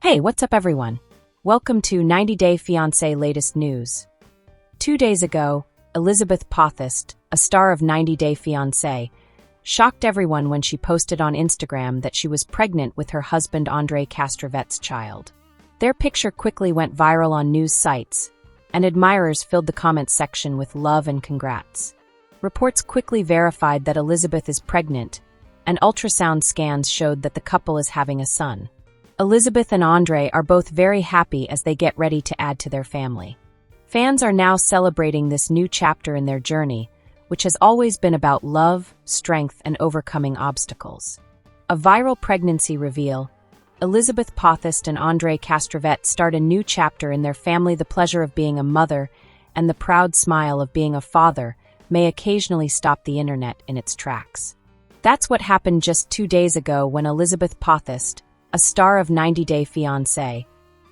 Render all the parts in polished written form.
Hey, what's up everyone? Welcome to 90 Day Fiancé latest news. 2 days ago, Elizabeth Potthast, a star of 90 Day Fiancé, shocked everyone when she posted on Instagram that she was pregnant with her husband Andrei Castravet's child. Their picture quickly went viral on news sites, and admirers filled the comments section with love and congrats. Reports quickly verified that Elizabeth is pregnant, and ultrasound scans showed that the couple is having a son. Elizabeth and Andrei are both very happy as they get ready to add to their family. Fans are now celebrating this new chapter in their journey, which has always been about love, strength, and overcoming obstacles. A viral pregnancy reveal: Elizabeth Potthast and Andrei Castravet start a new chapter in their family. The pleasure of being a mother and the proud smile of being a father may occasionally stop the internet in its tracks. That's what happened just 2 days ago when Elizabeth Potthast, a star of 90 Day Fiancé,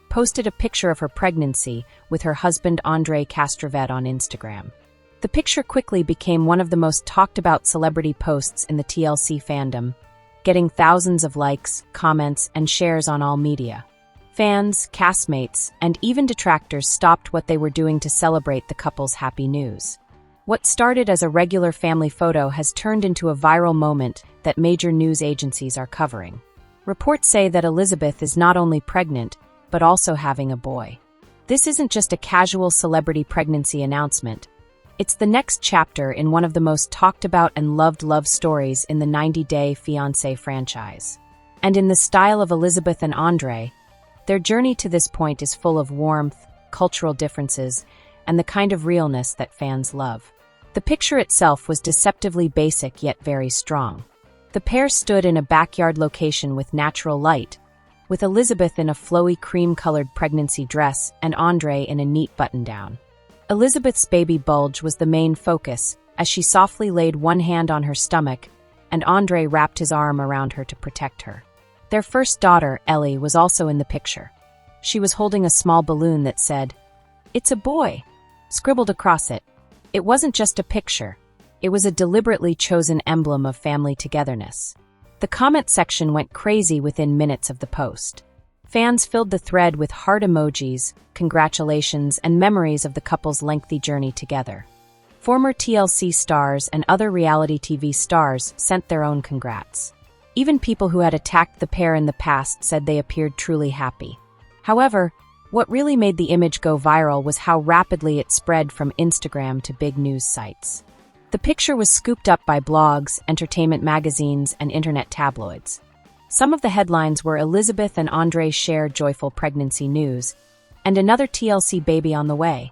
posted a picture of her pregnancy with her husband Andrei Castravet on Instagram. The picture quickly became one of the most talked about celebrity posts in the TLC fandom, getting thousands of likes, comments, and shares on all media. Fans, castmates, and even detractors stopped what they were doing to celebrate the couple's happy news. What started as a regular family photo has turned into a viral moment that major news agencies are covering. Reports say that Elizabeth is not only pregnant, but also having a boy. This isn't just a casual celebrity pregnancy announcement. It's the next chapter in one of the most talked about and loved love stories in the 90 Day Fiancé franchise. And in the style of Elizabeth and Andrei, their journey to this point is full of warmth, cultural differences, and the kind of realness that fans love. The picture itself was deceptively basic yet very strong. The pair stood in a backyard location with natural light, with Elizabeth in a flowy cream-colored pregnancy dress and Andrei in a neat button-down. Elizabeth's baby bulge was the main focus as she softly laid one hand on her stomach and Andrei wrapped his arm around her to protect her. Their first daughter, Ellie, was also in the picture. She was holding a small balloon that said, "It's a boy," scribbled across it. It wasn't just a picture. It was a deliberately chosen emblem of family togetherness. The comment section went crazy within minutes of the post. Fans filled the thread with heart emojis, congratulations, and memories of the couple's lengthy journey together. Former TLC stars and other reality TV stars sent their own congrats. Even people who had attacked the pair in the past said they appeared truly happy. However, what really made the image go viral was how rapidly it spread from Instagram to big news sites. The picture was scooped up by blogs, entertainment magazines, and internet tabloids. Some of the headlines were Elizabeth and Andrei share joyful pregnancy news, and another TLC baby on the way.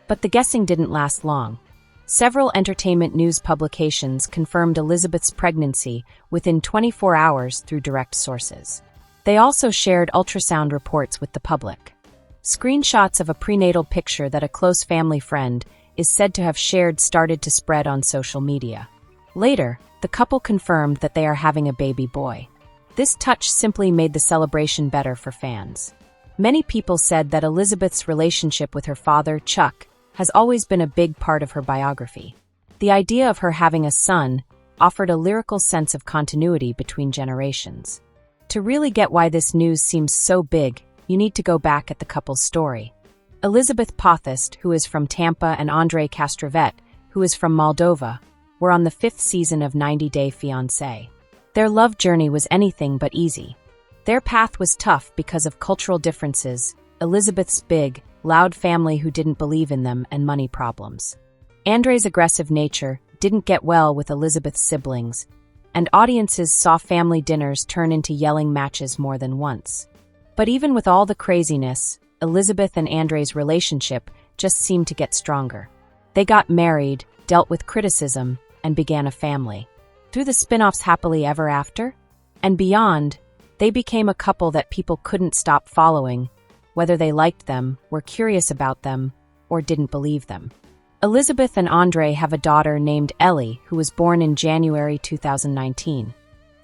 But the guessing didn't last long. Several entertainment news publications confirmed Elizabeth's pregnancy within 24 hours through direct sources. They also shared ultrasound reports with the public. Screenshots of a prenatal picture that a close family friend is said to have shared started to spread on social media. Later, the couple confirmed that they are having a baby boy. This touch simply made the celebration better for fans. Many people said that Elizabeth's relationship with her father, Chuck, has always been a big part of her biography. The idea of her having a son offered a lyrical sense of continuity between generations. To really get why this news seems so big, you need to go back at the couple's story. Elizabeth Potthast, who is from Tampa, and Andrei Castravet, who is from Moldova, were on the 5th season of 90 Day Fiancé. Their love journey was anything but easy. Their path was tough because of cultural differences, Elizabeth's big, loud family who didn't believe in them, and money problems. Andrei's aggressive nature didn't get well with Elizabeth's siblings, and audiences saw family dinners turn into yelling matches more than once. But even with all the craziness, Elizabeth and Andrei's relationship just seemed to get stronger. They got married, dealt with criticism, and began a family. Through the spin-offs Happily Ever After and beyond, they became a couple that people couldn't stop following, whether they liked them, were curious about them, or didn't believe them. Elizabeth and Andrei have a daughter named Ellie, who was born in January 2019.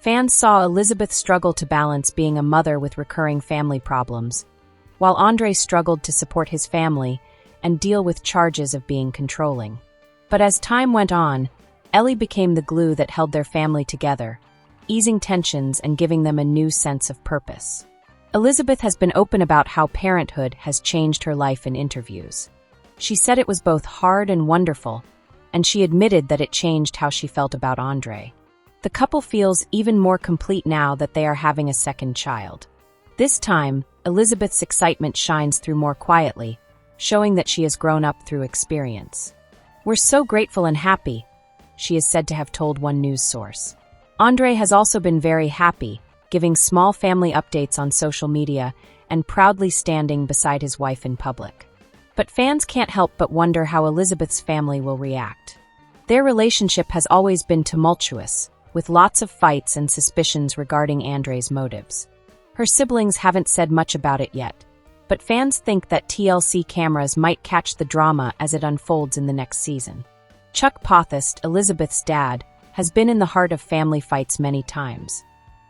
Fans saw Elizabeth struggle to balance being a mother with recurring family problems, while Andrei struggled to support his family and deal with charges of being controlling. But as time went on, Ellie became the glue that held their family together, easing tensions and giving them a new sense of purpose. Elizabeth has been open about how parenthood has changed her life in interviews. She said it was both hard and wonderful, and she admitted that it changed how she felt about Andrei. The couple feels even more complete now that they are having a second child. This time, Elizabeth's excitement shines through more quietly, showing that she has grown up through experience. "We're so grateful and happy," she is said to have told one news source. Andrei has also been very happy, giving small family updates on social media and proudly standing beside his wife in public. But fans can't help but wonder how Elizabeth's family will react. Their relationship has always been tumultuous, with lots of fights and suspicions regarding Andrei's motives. Her siblings haven't said much about it yet, but fans think that TLC cameras might catch the drama as it unfolds in the next season. Chuck Potthast, Elizabeth's dad, has been in the heart of family fights many times.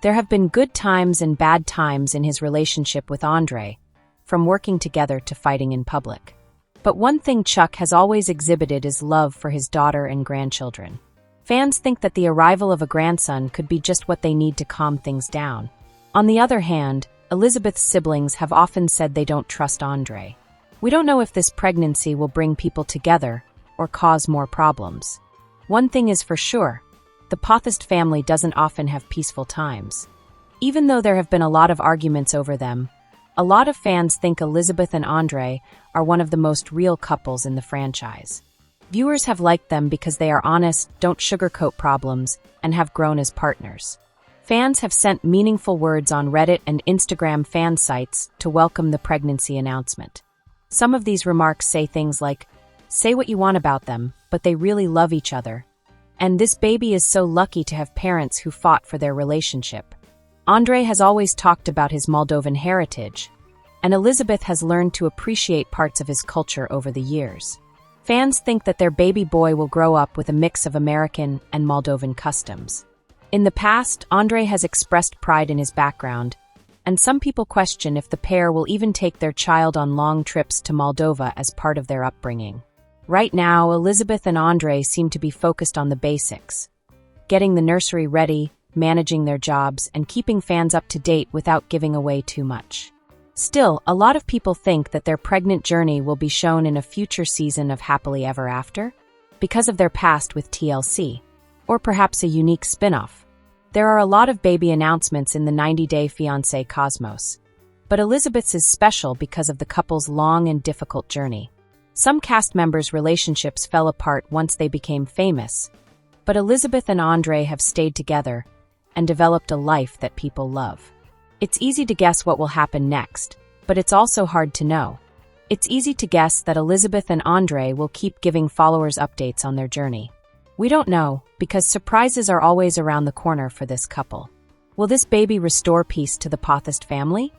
There have been good times and bad times in his relationship with Andrei, from working together to fighting in public. But one thing Chuck has always exhibited is love for his daughter and grandchildren. Fans think that the arrival of a grandson could be just what they need to calm things down. On the other hand, Elizabeth's siblings have often said they don't trust Andrei. "We don't know if this pregnancy will bring people together or cause more problems. One thing is for sure, the Potthast family doesn't often have peaceful times. Even though there have been a lot of arguments over them, a lot of fans think Elizabeth and Andrei are one of the most real couples in the franchise. Viewers have liked them because they are honest, don't sugarcoat problems, and have grown as partners. Fans have sent meaningful words on Reddit and Instagram fan sites to welcome the pregnancy announcement. Some of these remarks say things like, "Say what you want about them, but they really love each other," and "This baby is so lucky to have parents who fought for their relationship." Andrei has always talked about his Moldovan heritage, and Elizabeth has learned to appreciate parts of his culture over the years. Fans think that their baby boy will grow up with a mix of American and Moldovan customs. In the past, Andrei has expressed pride in his background, and some people question if the pair will even take their child on long trips to Moldova as part of their upbringing. Right now, Elizabeth and Andrei seem to be focused on the basics, getting the nursery ready, managing their jobs, and keeping fans up to date without giving away too much. Still, a lot of people think that their pregnant journey will be shown in a future season of Happily Ever After, because of their past with TLC, or perhaps a unique spin-off. There are a lot of baby announcements in the 90-Day Fiancé cosmos, but Elizabeth's is special because of the couple's long and difficult journey. Some cast members' relationships fell apart once they became famous, but Elizabeth and Andrei have stayed together and developed a life that people love. It's easy to guess what will happen next, but it's also hard to know. It's easy to guess that Elizabeth and Andrei will keep giving followers updates on their journey. We don't know, because surprises are always around the corner for this couple. Will this baby restore peace to the Potthast family?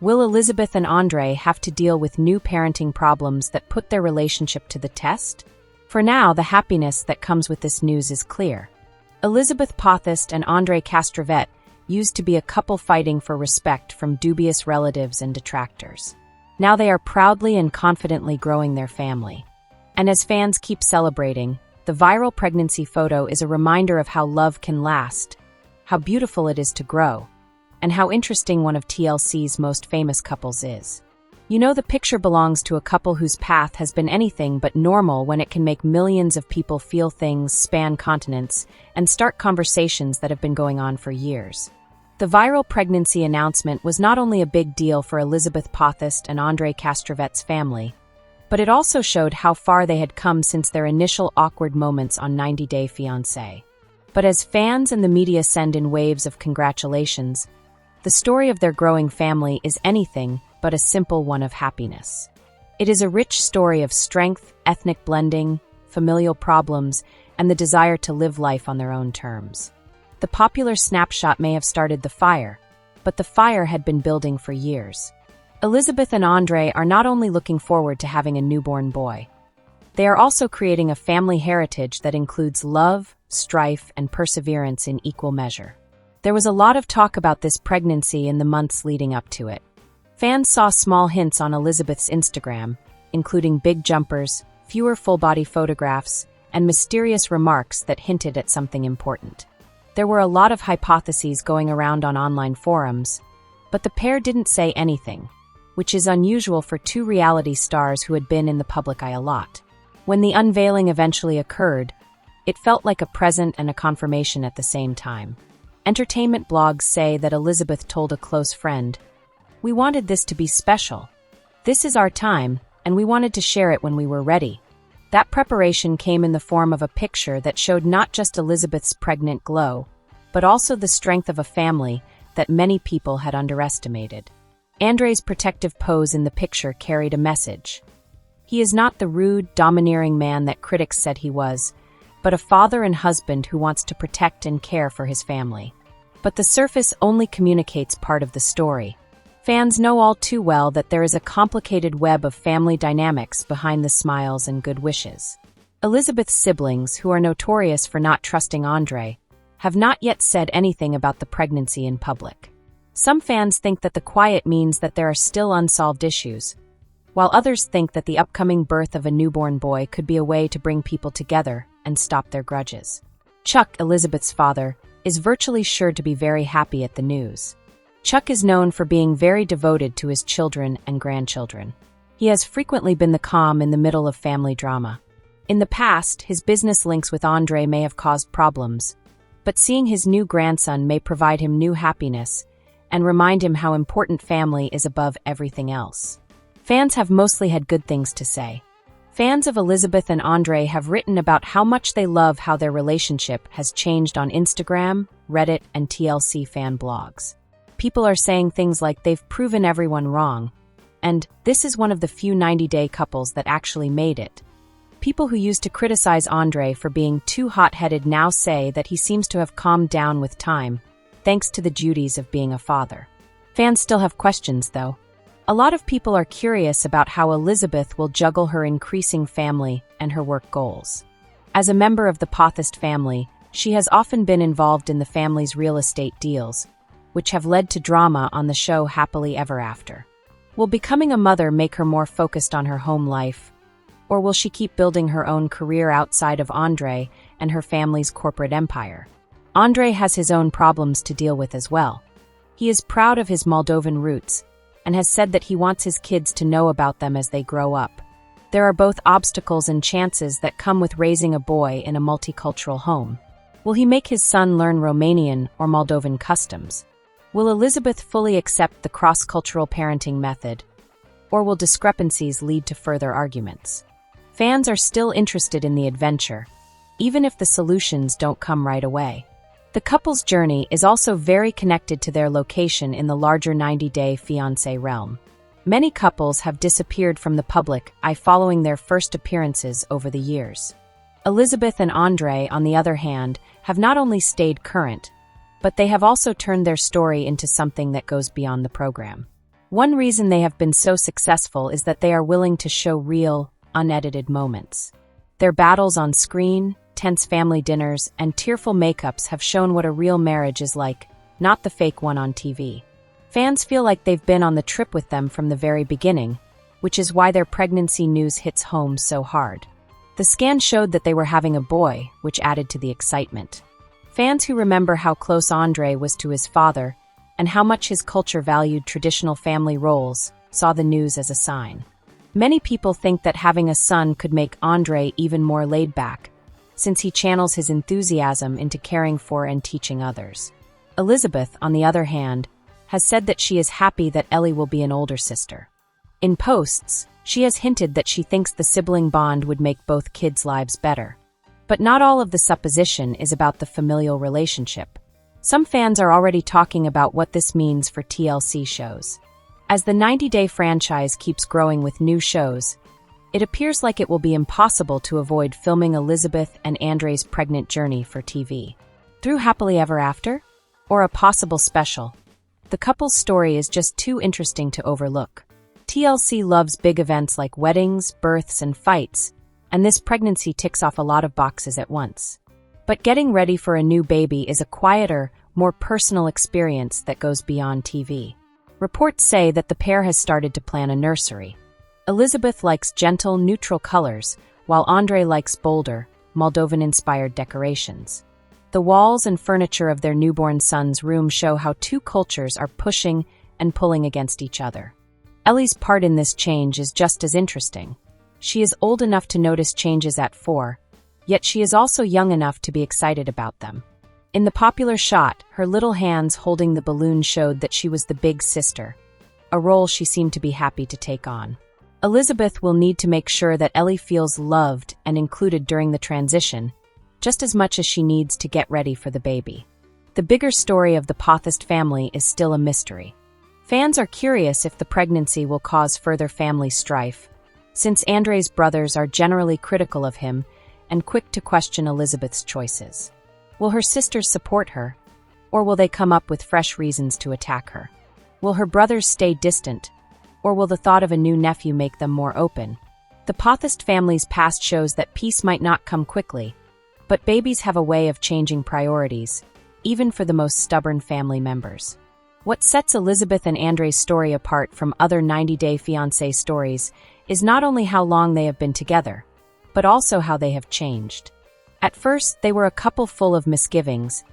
Will Elizabeth and Andrei have to deal with new parenting problems that put their relationship to the test? For now, the happiness that comes with this news is clear. Elizabeth Potthast and Andrei Castravet used to be a couple fighting for respect from dubious relatives and detractors. Now they are proudly and confidently growing their family. And as fans keep celebrating, the viral pregnancy photo is a reminder of how love can last, how beautiful it is to grow, and how interesting one of TLC's most famous couples is. You know, the picture belongs to a couple whose path has been anything but normal when it can make millions of people feel things, span continents, and start conversations that have been going on for years. The viral pregnancy announcement was not only a big deal for Elizabeth Potthast and Andrei Castravet's family, but it also showed how far they had come since their initial awkward moments on 90 Day Fiancé. But as fans and the media send in waves of congratulations, the story of their growing family is anything but a simple one of happiness. It is a rich story of strength, ethnic blending, familial problems, and the desire to live life on their own terms. The popular snapshot may have started the fire, but the fire had been building for years. Elizabeth and Andrei are not only looking forward to having a newborn boy, they are also creating a family heritage that includes love, strife, and perseverance in equal measure. There was a lot of talk about this pregnancy in the months leading up to it. Fans saw small hints on Elizabeth's Instagram, including big jumpers, fewer full-body photographs, and mysterious remarks that hinted at something important. There were a lot of hypotheses going around on online forums, But the pair didn't say anything, which is unusual for two reality stars who had been in the public eye a lot. When the unveiling eventually occurred, it felt like a present and a confirmation at the same time. Entertainment blogs say that Elizabeth told a close friend, "We wanted this to be special. This is our time, and we wanted to share it when we were ready." That preparation came in the form of a picture that showed not just Elizabeth's pregnant glow, but also the strength of a family that many people had underestimated. Andrei's protective pose in the picture carried a message. He is not the rude, domineering man that critics said he was, but a father and husband who wants to protect and care for his family. But the surface only communicates part of the story. Fans know all too well that there is a complicated web of family dynamics behind the smiles and good wishes. Elizabeth's siblings, who are notorious for not trusting Andrei, have not yet said anything about the pregnancy in public. Some fans think that the quiet means that there are still unsolved issues, while others think that the upcoming birth of a newborn boy could be a way to bring people together and stop their grudges. Chuck, Elizabeth's father, is virtually sure to be very happy at the news. Chuck is known for being very devoted to his children and grandchildren. He has frequently been the calm in the middle of family drama. In the past, his business links with Andrei may have caused problems, but seeing his new grandson may provide him new happiness and remind him how important family is above everything else. Fans have mostly had good things to say. Fans of Elizabeth and Andrei have written about how much they love how their relationship has changed on Instagram, Reddit, and TLC fan blogs. People are saying things like they've proven everyone wrong, and this is one of the few 90-day couples that actually made it. People who used to criticize Andrei for being too hot-headed now say that he seems to have calmed down with time, thanks to the duties of being a father. Fans still have questions, though. A lot of people are curious about how Elizabeth will juggle her increasing family and her work goals. As a member of the Potthast family, she has often been involved in the family's real estate deals, which have led to drama on the show Happily Ever After. Will becoming a mother make her more focused on her home life? Or will she keep building her own career outside of Andrei and her family's corporate empire? Andrei has his own problems to deal with as well. He is proud of his Moldovan roots and has said that he wants his kids to know about them as they grow up. There are both obstacles and chances that come with raising a boy in a multicultural home. Will he make his son learn Romanian or Moldovan customs? Will Elizabeth fully accept the cross-cultural parenting method, or will discrepancies lead to further arguments? Fans are still interested in the adventure, even if the solutions don't come right away. The couple's journey is also very connected to their location in the larger 90-day Fiancé realm. Many couples have disappeared from the public eye following their first appearances over the years. Elizabeth and Andrei, on the other hand, have not only stayed current, but they have also turned their story into something that goes beyond the program. One reason they have been so successful is that they are willing to show real, unedited moments. Their battles on screen, tense family dinners, and tearful makeups have shown what a real marriage is like, not the fake one on TV. Fans feel like they've been on the trip with them from the very beginning, which is why their pregnancy news hits home so hard. The scan showed that they were having a boy, which added to the excitement. Fans who remember how close Andrei was to his father and how much his culture valued traditional family roles saw the news as a sign. Many people think that having a son could make Andrei even more laid back, since he channels his enthusiasm into caring for and teaching others. Elizabeth, on the other hand, has said that she is happy that Ellie will be an older sister. In posts, she has hinted that she thinks the sibling bond would make both kids' lives better. But not all of the supposition is about the familial relationship. Some fans are already talking about what this means for TLC shows. As the 90-day franchise keeps growing with new shows, it appears like it will be impossible to avoid filming Elizabeth and Andrei's pregnant journey for TV. Through Happily Ever After? Or a possible special? The couple's story is just too interesting to overlook. TLC loves big events like weddings, births, and fights, and this pregnancy ticks off a lot of boxes at once. But getting ready for a new baby is a quieter, more personal experience that goes beyond TV. Reports say that the pair has started to plan a nursery. Elizabeth likes gentle, neutral colors, while Andrei likes bolder, Moldovan-inspired decorations. The walls and furniture of their newborn son's room show how two cultures are pushing and pulling against each other. Ellie's part in this change is just as interesting. She is old enough to notice changes at 4, yet she is also young enough to be excited about them. In the popular shot, her little hands holding the balloon showed that she was the big sister, a role she seemed to be happy to take on. Elizabeth will need to make sure that Ellie feels loved and included during the transition, just as much as she needs to get ready for the baby. The bigger story of the Potthast family is still a mystery. Fans are curious if the pregnancy will cause further family strife, since Andrei's brothers are generally critical of him and quick to question Elizabeth's choices. Will her sisters support her, or will they come up with fresh reasons to attack her? Will her brothers stay distant, or will the thought of a new nephew make them more open? The Potthast family's past shows that peace might not come quickly, but babies have a way of changing priorities, even for the most stubborn family members. What sets Elizabeth and Andrei's story apart from other 90-Day Fiancé stories is not only how long they have been together, but also how they have changed. At first, they were a couple full of misgivings,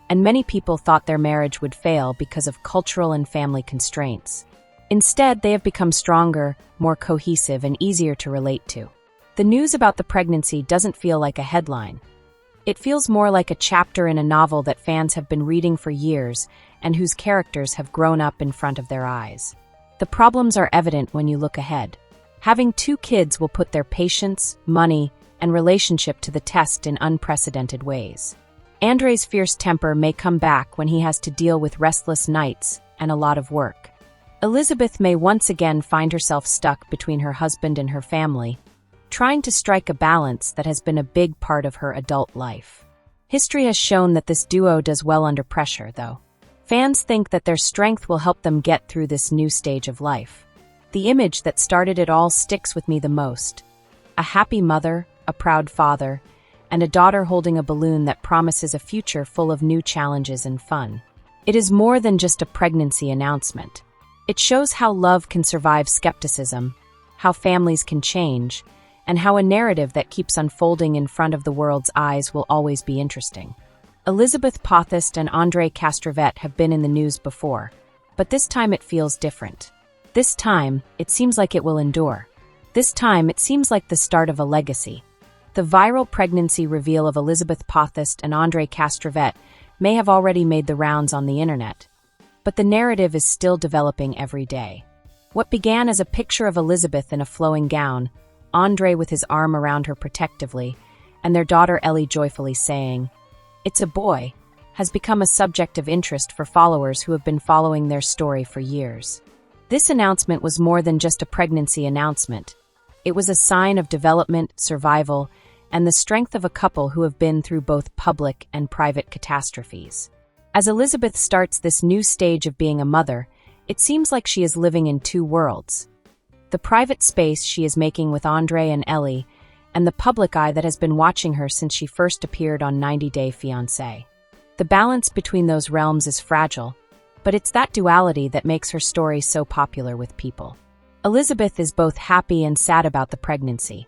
and many people thought their marriage would fail because of cultural and family constraints. Instead, they have become stronger, more cohesive, and easier to relate to. The news about the pregnancy doesn't feel like a headline. It feels more like a chapter in a novel that fans have been reading for years and whose characters have grown up in front of their eyes. The problems are evident when you look ahead. Having 2 kids will put their patience, money, and relationship to the test in unprecedented ways. Andrei's fierce temper may come back when he has to deal with restless nights and a lot of work. Elizabeth may once again find herself stuck between her husband and her family, trying to strike a balance that has been a big part of her adult life. History has shown that this duo does well under pressure, though. Fans think that their strength will help them get through this new stage of life. The image that started it all sticks with me the most. A happy mother, a proud father, and a daughter holding a balloon that promises a future full of new challenges and fun. It is more than just a pregnancy announcement. It shows how love can survive skepticism, how families can change, and how a narrative that keeps unfolding in front of the world's eyes will always be interesting. Elizabeth Potthast and Andrei Castravet have been in the news before, but this time it feels different. This time, it seems like it will endure. This time, it seems like the start of a legacy. The viral pregnancy reveal of Elizabeth Potthast and Andrei Castravet may have already made the rounds on the internet, but the narrative is still developing every day. What began as a picture of Elizabeth in a flowing gown, Andrei with his arm around her protectively, and their daughter Ellie joyfully saying, "It's a boy," has become a subject of interest for followers who have been following their story for years. This announcement was more than just a pregnancy announcement. It was a sign of development, survival, and the strength of a couple who have been through both public and private catastrophes. As Elizabeth starts this new stage of being a mother, it seems like she is living in 2 worlds. The private space she is making with Andrei and Ellie, and the public eye that has been watching her since she first appeared on 90-Day Fiancé. The balance between those realms is fragile, but it's that duality that makes her story so popular with people. Elizabeth is both happy and sad about the pregnancy.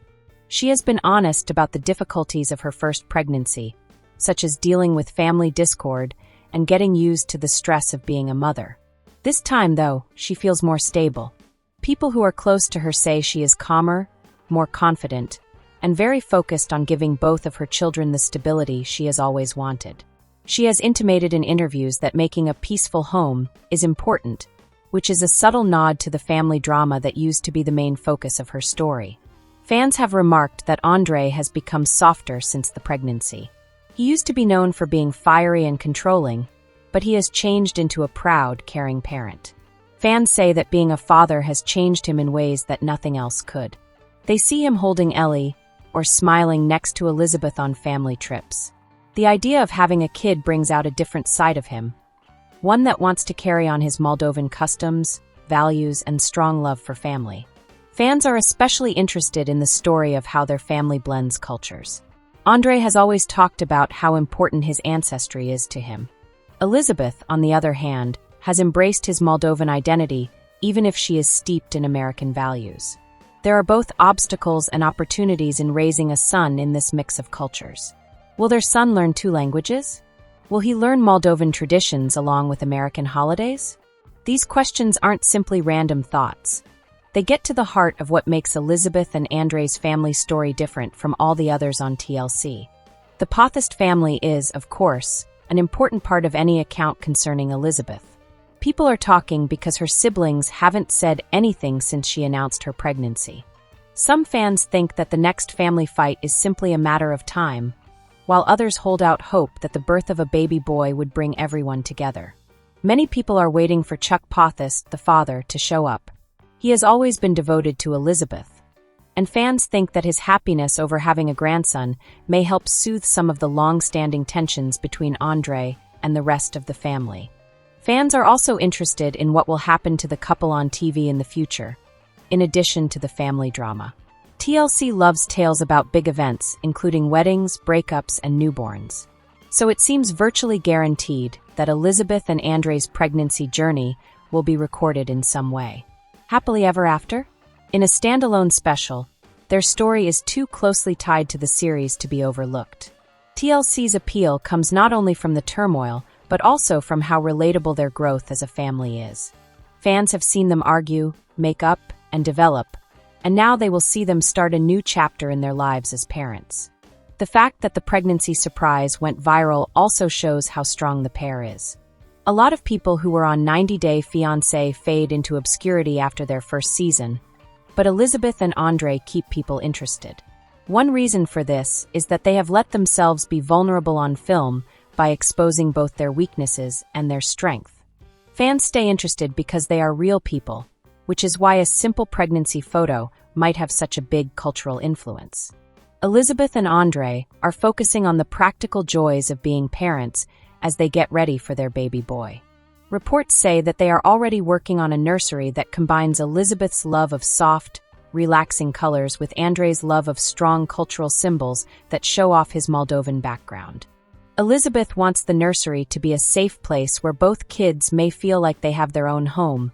She has been honest about the difficulties of her first pregnancy, such as dealing with family discord and getting used to the stress of being a mother. This time, though, she feels more stable. People who are close to her say she is calmer, more confident, and very focused on giving both of her children the stability she has always wanted. She has intimated in interviews that making a peaceful home is important, which is a subtle nod to the family drama that used to be the main focus of her story. Fans have remarked that Andrei has become softer since the pregnancy. He used to be known for being fiery and controlling, but he has changed into a proud, caring parent. Fans say that being a father has changed him in ways that nothing else could. They see him holding Ellie or smiling next to Elizabeth on family trips. The idea of having a kid brings out a different side of him, one that wants to carry on his Moldovan customs, values, and strong love for family. Fans are especially interested in the story of how their family blends cultures. Andrei has always talked about how important his ancestry is to him. Elizabeth, on the other hand, has embraced his Moldovan identity, even if she is steeped in American values. There are both obstacles and opportunities in raising a son in this mix of cultures. Will their son learn 2 languages? Will he learn Moldovan traditions along with American holidays? These questions aren't simply random thoughts. They get to the heart of what makes Elizabeth and Andrei's family story different from all the others on TLC. The Potthast family is, of course, an important part of any account concerning Elizabeth. People are talking because her siblings haven't said anything since she announced her pregnancy. Some fans think that the next family fight is simply a matter of time, while others hold out hope that the birth of a baby boy would bring everyone together. Many people are waiting for Chuck Potthast, the father, to show up. He has always been devoted to Elizabeth, and fans think that his happiness over having a grandson may help soothe some of the long-standing tensions between Andrei and the rest of the family. Fans are also interested in what will happen to the couple on TV in the future, in addition to the family drama. TLC loves tales about big events, including weddings, breakups, and newborns. So it seems virtually guaranteed that Elizabeth and Andrei's pregnancy journey will be recorded in some way. Happily ever after? In a standalone special, their story is too closely tied to the series to be overlooked. TLC's appeal comes not only from the turmoil, but also from how relatable their growth as a family is. Fans have seen them argue, make up, and develop, and now they will see them start a new chapter in their lives as parents. The fact that the pregnancy surprise went viral also shows how strong the pair is. A lot of people who were on 90 Day Fiancé fade into obscurity after their first season, but Elizabeth and Andrei keep people interested. One reason for this is that they have let themselves be vulnerable on film by exposing both their weaknesses and their strength. Fans stay interested because they are real people, which is why a simple pregnancy photo might have such a big cultural influence. Elizabeth and Andrei are focusing on the practical joys of being parents as they get ready for their baby boy. Reports say that they are already working on a nursery that combines Elizabeth's love of soft, relaxing colors with Andrei's love of strong cultural symbols that show off his Moldovan background. Elizabeth wants the nursery to be a safe place where both kids may feel like they have their own home,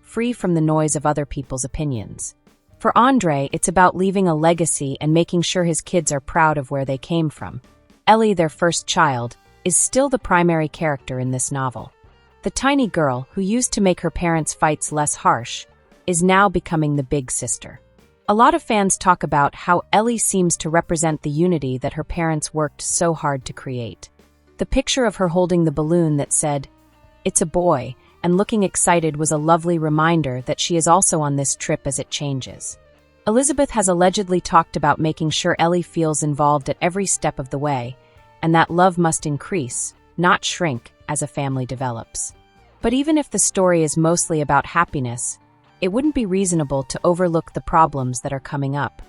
free from the noise of other people's opinions. For Andrei, it's about leaving a legacy and making sure his kids are proud of where they came from. Ellie, their first child, is still the primary character in this novel. The tiny girl, who used to make her parents' fights less harsh, is now becoming the big sister. A lot of fans talk about how Ellie seems to represent the unity that her parents worked so hard to create. The picture of her holding the balloon that said, "It's a boy," and looking excited was a lovely reminder that she is also on this trip as it changes. Elizabeth has allegedly talked about making sure Ellie feels involved at every step of the way, and that love must increase, not shrink, as a family develops. But even if the story is mostly about happiness, it wouldn't be reasonable to overlook the problems that are coming up.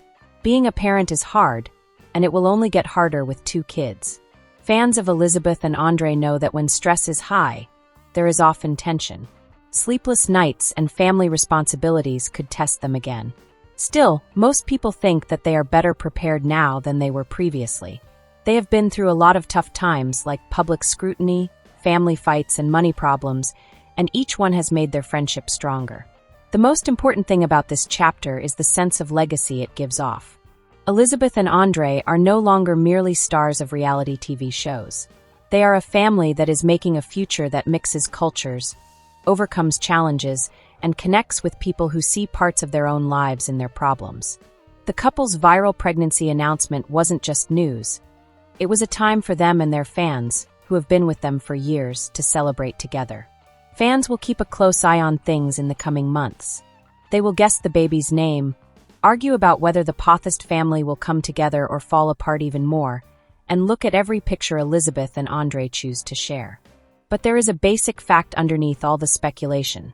Being a parent is hard, and it will only get harder with 2 kids. Fans of Elizabeth and Andrei know that when stress is high, there is often tension. Sleepless nights and family responsibilities could test them again. Still, most people think that they are better prepared now than they were previously. They have been through a lot of tough times like public scrutiny, family fights, and money problems, and each one has made their friendship stronger. The most important thing about this chapter is the sense of legacy it gives off. Elizabeth and Andrei are no longer merely stars of reality TV shows. They are a family that is making a future that mixes cultures, overcomes challenges, and connects with people who see parts of their own lives in their problems. The couple's viral pregnancy announcement wasn't just news. It was a time for them and their fans, who have been with them for years, to celebrate together. Fans will keep a close eye on things in the coming months. They will guess the baby's name, argue about whether the Potthast family will come together or fall apart even more, and look at every picture Elizabeth and Andrei choose to share. But there is a basic fact underneath all the speculation.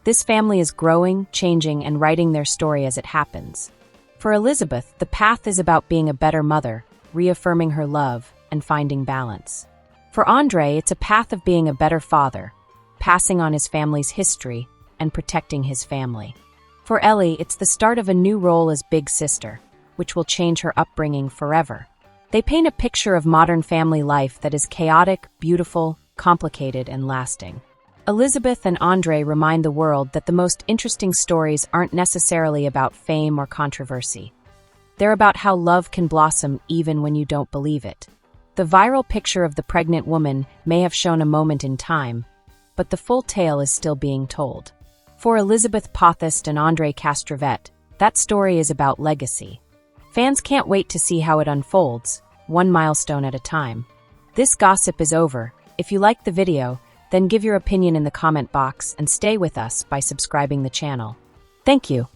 This family is growing, changing, and writing their story as it happens. For Elizabeth, the path is about being a better mother, reaffirming her love, and finding balance. For Andrei, it's a path of being a better father, passing on his family's history, and protecting his family. For Ellie, it's the start of a new role as big sister, which will change her upbringing forever. They paint a picture of modern family life that is chaotic, beautiful, complicated, and lasting. Elizabeth and Andrei remind the world that the most interesting stories aren't necessarily about fame or controversy. They're about how love can blossom even when you don't believe it. The viral picture of the pregnant woman may have shown a moment in time, but the full tale is still being told. For Elizabeth Potthast and Andrei Castravet, that story is about legacy. Fans can't wait to see how it unfolds, one milestone at a time. This gossip is over. If you liked the video, then give your opinion in the comment box and stay with us by subscribing the channel. Thank you.